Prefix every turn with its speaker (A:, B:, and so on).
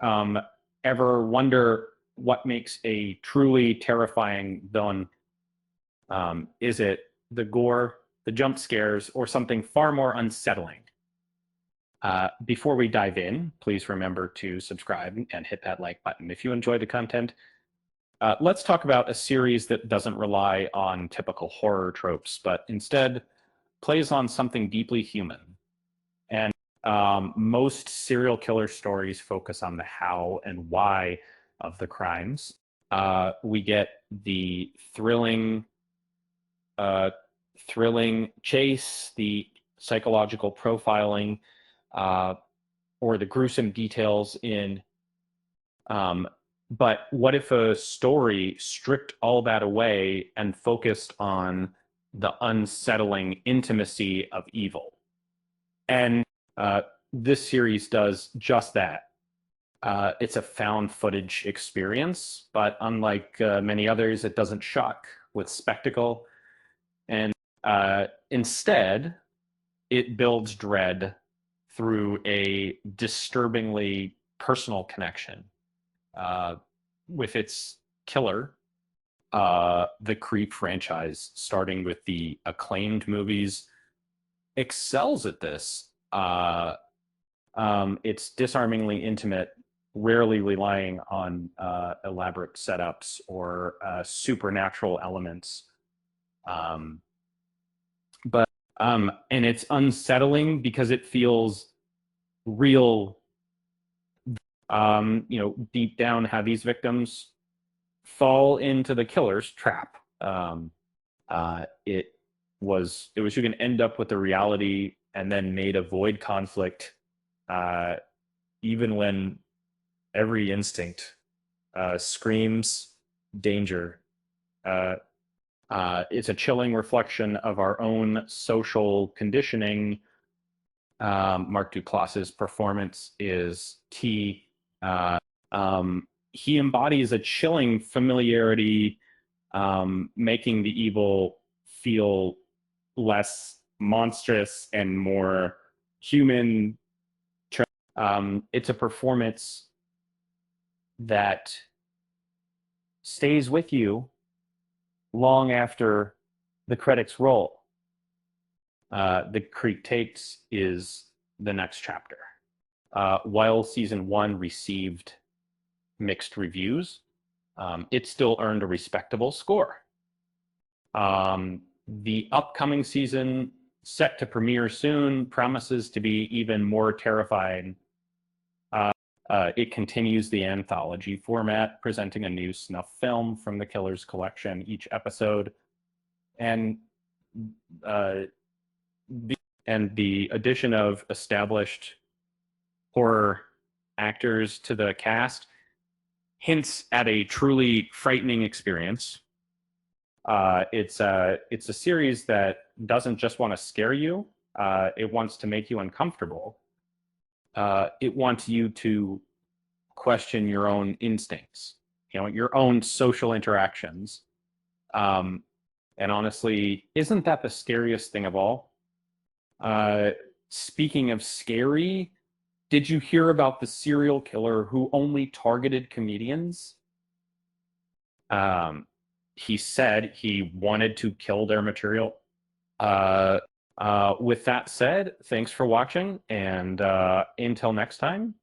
A: um, ever wonder what makes a truly terrifying villain? Is it the gore, the jump scares, or something far more unsettling? Before we dive in, please remember to subscribe and hit that like button if you enjoy the content. Let's talk about a series that doesn't rely on typical horror tropes, but instead plays on something deeply human. And most serial killer stories focus on the how and why of the crimes. We get the uh, thrilling chase, the psychological profiling, uh, or the gruesome details in. Um, but what if a story stripped all that away and focused on the unsettling intimacy of evil? And this series does just that. It's a found footage experience, but unlike many others, it doesn't shock with spectacle. And instead, it builds dread through a disturbingly personal connection uh, with its killer. The Creep franchise, starting with the acclaimed movies, excels at this. It's disarmingly intimate, rarely relying on elaborate setups or supernatural elements. Um, but and it's unsettling because it feels real. Deep down, how these victims fall into the killer's trap. It was you can end up with the reality and then made avoid conflict, uh, even when every instinct screams danger. Uh, it's a chilling reflection of our own social conditioning. Mark Duplass's performance is key. Uh, he embodies a chilling familiarity, making the evil feel less monstrous and more human. It's a performance that stays with you long after the credits roll. The Creek Takes is the next chapter. While season one received mixed reviews, it still earned a respectable score. The upcoming season, set to premiere soon, promises to be even more terrifying. It continues the anthology format, presenting a new snuff film from the Killer's collection each episode. And the addition of established horror actors to the cast hints at a truly frightening experience. It's a series that doesn't just want to scare you; it wants to make you uncomfortable. It wants you to question your own instincts, your own social interactions. Um, and honestly, isn't that the scariest thing of all? Speaking of scary, did you hear about the serial killer who only targeted comedians? Um, he said he wanted to kill their material. With that said, thanks for watching, and until next time,